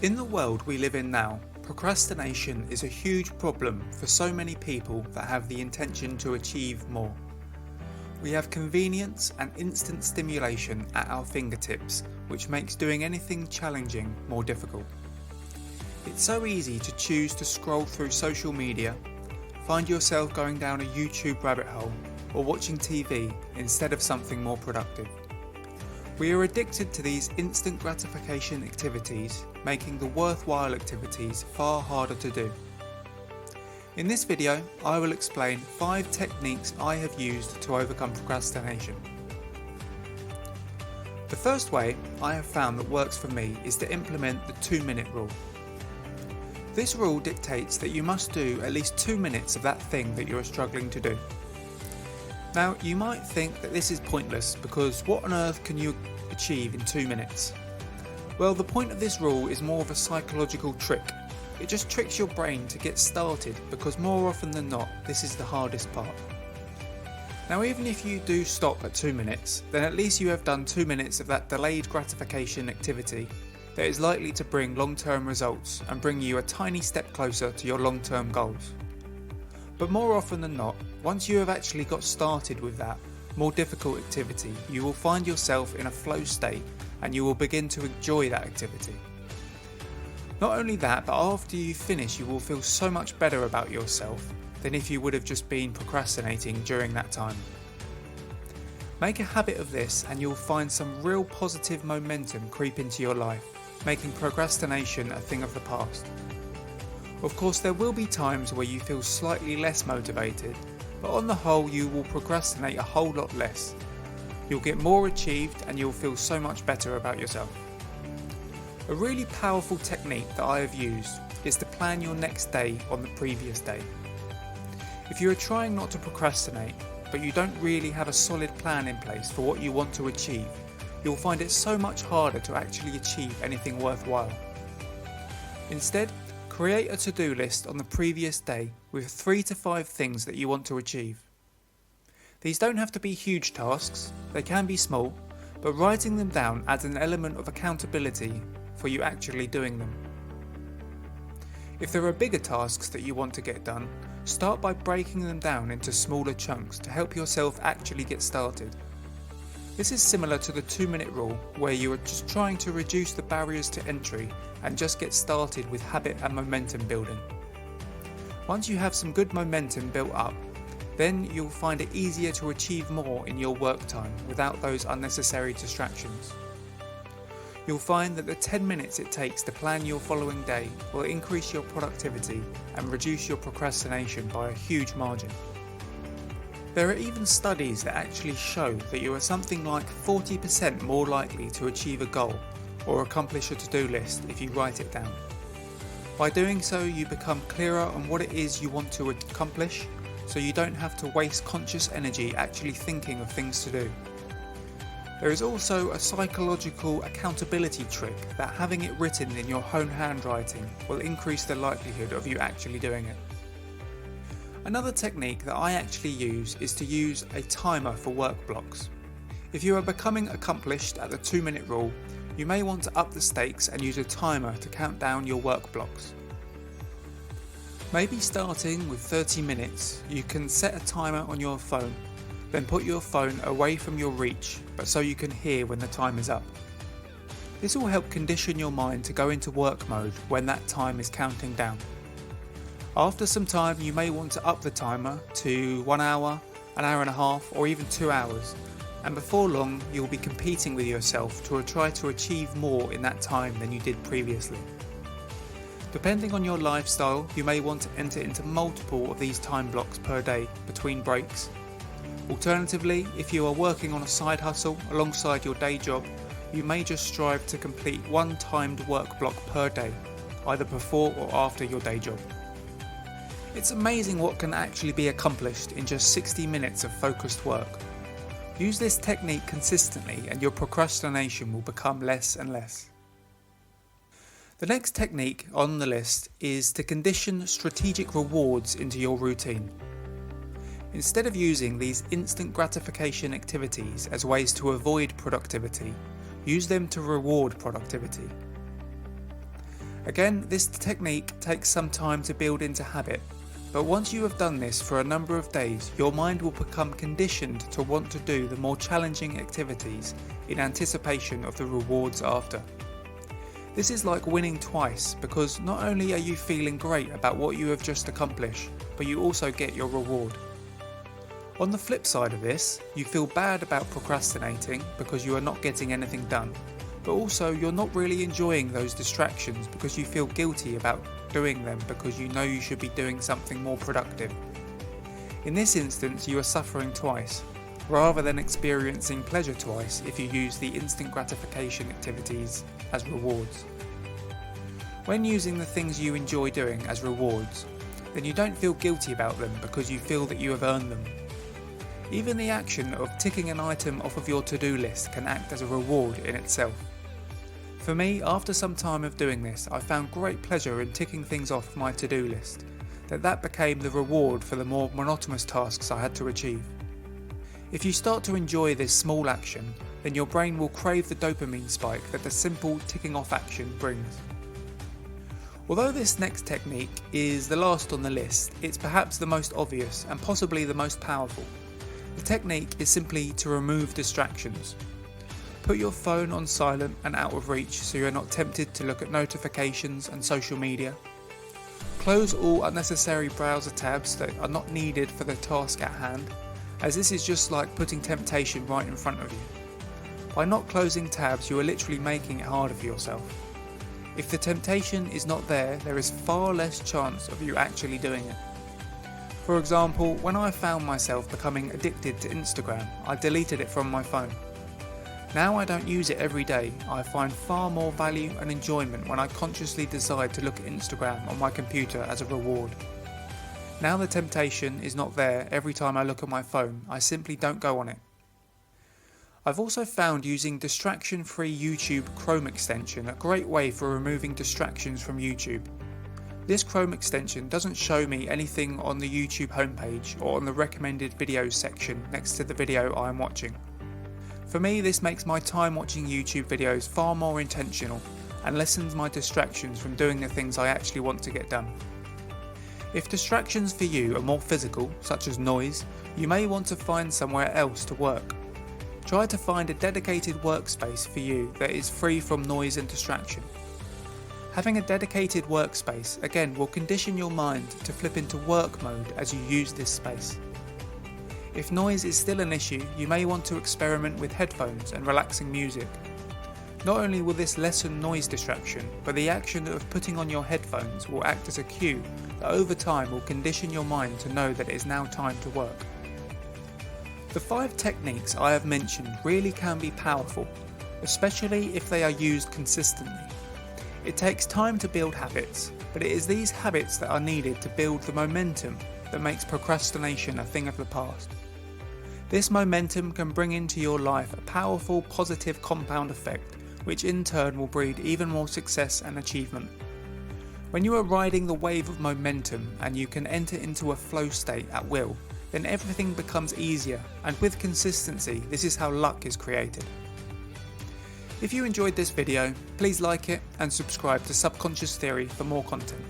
In the world we live in now, procrastination is a huge problem for so many people that have the intention to achieve more. We have convenience and instant stimulation at our fingertips, which makes doing anything challenging more difficult. It's so easy to choose to scroll through social media, find yourself going down a YouTube rabbit hole, or watching TV instead of something more productive. We are addicted to these instant gratification activities, making the worthwhile activities far harder to do. In this video, I will explain 5 techniques I have used to overcome procrastination. The first way I have found that works for me is to implement the 2-minute rule. This rule dictates that you must do at least 2 minutes of that thing that you are struggling to do. Now, you might think that this is pointless because what on earth can you achieve in 2 minutes? Well, the point of this rule is more of a psychological trick. It just tricks your brain to get started because more often than not, this is the hardest part. Now, even if you do stop at 2 minutes, then at least you have done 2 minutes of that delayed gratification activity that is likely to bring long-term results and bring you a tiny step closer to your long-term goals. But more often than not, once you have actually got started with that more difficult activity, you will find yourself in a flow state and you will begin to enjoy that activity. Not only that, but after you finish, you will feel so much better about yourself than if you would have just been procrastinating during that time. Make a habit of this and you'll find some real positive momentum creep into your life, making procrastination a thing of the past. Of course, there will be times where you feel slightly less motivated, but on the whole you will procrastinate a whole lot less. You'll get more achieved and you'll feel so much better about yourself. A really powerful technique that I have used is to plan your next day on the previous day. If you are trying not to procrastinate, but you don't really have a solid plan in place for what you want to achieve, you'll find it so much harder to actually achieve anything worthwhile. Instead, create a to-do list on the previous day with 3 to 5 things that you want to achieve. These don't have to be huge tasks, they can be small, but writing them down adds an element of accountability for you actually doing them. If there are bigger tasks that you want to get done, start by breaking them down into smaller chunks to help yourself actually get started. This is similar to the 2-minute rule, where you are just trying to reduce the barriers to entry and just get started with habit and momentum building. Once you have some good momentum built up, then you'll find it easier to achieve more in your work time without those unnecessary distractions. You'll find that the 10 minutes it takes to plan your following day will increase your productivity and reduce your procrastination by a huge margin. There are even studies that actually show that you are something like 40% more likely to achieve a goal or accomplish a to-do list if you write it down. By doing so, you become clearer on what it is you want to accomplish, so you don't have to waste conscious energy actually thinking of things to do. There is also a psychological accountability trick that having it written in your own handwriting will increase the likelihood of you actually doing it. Another technique that I actually use is to use a timer for work blocks. If you are becoming accomplished at the 2-minute rule, you may want to up the stakes and use a timer to count down your work blocks. Maybe starting with 30 minutes, you can set a timer on your phone, then put your phone away from your reach, but so you can hear when the time is up. This will help condition your mind to go into work mode when that time is counting down. After some time, you may want to up the timer to 1 hour, an hour and a half, or even 2 hours, and before long you'll be competing with yourself to try to achieve more in that time than you did previously. Depending on your lifestyle, you may want to enter into multiple of these time blocks per day between breaks. Alternatively, if you are working on a side hustle alongside your day job, you may just strive to complete one timed work block per day, either before or after your day job. It's amazing what can actually be accomplished in just 60 minutes of focused work. Use this technique consistently and your procrastination will become less and less. The next technique on the list is to condition strategic rewards into your routine. Instead of using these instant gratification activities as ways to avoid productivity, use them to reward productivity. Again, this technique takes some time to build into habit, but once you have done this for a number of days, your mind will become conditioned to want to do the more challenging activities in anticipation of the rewards after. This is like winning twice, because not only are you feeling great about what you have just accomplished, but you also get your reward. On the flip side of this, you feel bad about procrastinating because you are not getting anything done, but also you're not really enjoying those distractions because you feel guilty about doing them because you know you should be doing something more productive. In this instance, you are suffering twice, rather than experiencing pleasure twice if you use the instant gratification activities as rewards. When using the things you enjoy doing as rewards, then you don't feel guilty about them because you feel that you have earned them. Even the action of ticking an item off of your to-do list can act as a reward in itself. For me, after some time of doing this, I found great pleasure in ticking things off my to-do list, that became the reward for the more monotonous tasks I had to achieve. If you start to enjoy this small action, then your brain will crave the dopamine spike that the simple ticking off action brings. Although this next technique is the last on the list, it's perhaps the most obvious and possibly the most powerful. The technique is simply to remove distractions. Put your phone on silent and out of reach so you're not tempted to look at notifications and social media. Close all unnecessary browser tabs that are not needed for the task at hand, as this is just like putting temptation right in front of you. By not closing tabs, you are literally making it harder for yourself. If the temptation is not there, there is far less chance of you actually doing it. For example, when I found myself becoming addicted to Instagram, I deleted it from my phone. Now I don't use it every day. I find far more value and enjoyment when I consciously decide to look at Instagram on my computer as a reward. Now the temptation is not there every time I look at my phone, I simply don't go on it. I've also found using distraction-free YouTube Chrome extension a great way for removing distractions from YouTube. This Chrome extension doesn't show me anything on the YouTube homepage or on the recommended videos section next to the video I am watching. For me, this makes my time watching YouTube videos far more intentional and lessens my distractions from doing the things I actually want to get done. If distractions for you are more physical, such as noise, you may want to find somewhere else to work. Try to find a dedicated workspace for you that is free from noise and distraction. Having a dedicated workspace again will condition your mind to flip into work mode as you use this space. If noise is still an issue, you may want to experiment with headphones and relaxing music. Not only will this lessen noise distraction, but the action of putting on your headphones will act as a cue that over time will condition your mind to know that it is now time to work. The 5 techniques I have mentioned really can be powerful, especially if they are used consistently. It takes time to build habits, but it is these habits that are needed to build the momentum that makes procrastination a thing of the past. This momentum can bring into your life a powerful positive compound effect, which in turn will breed even more success and achievement. When you are riding the wave of momentum and you can enter into a flow state at will, then everything becomes easier, and with consistency, this is how luck is created. If you enjoyed this video, please like it and subscribe to Subconscious Theory for more content.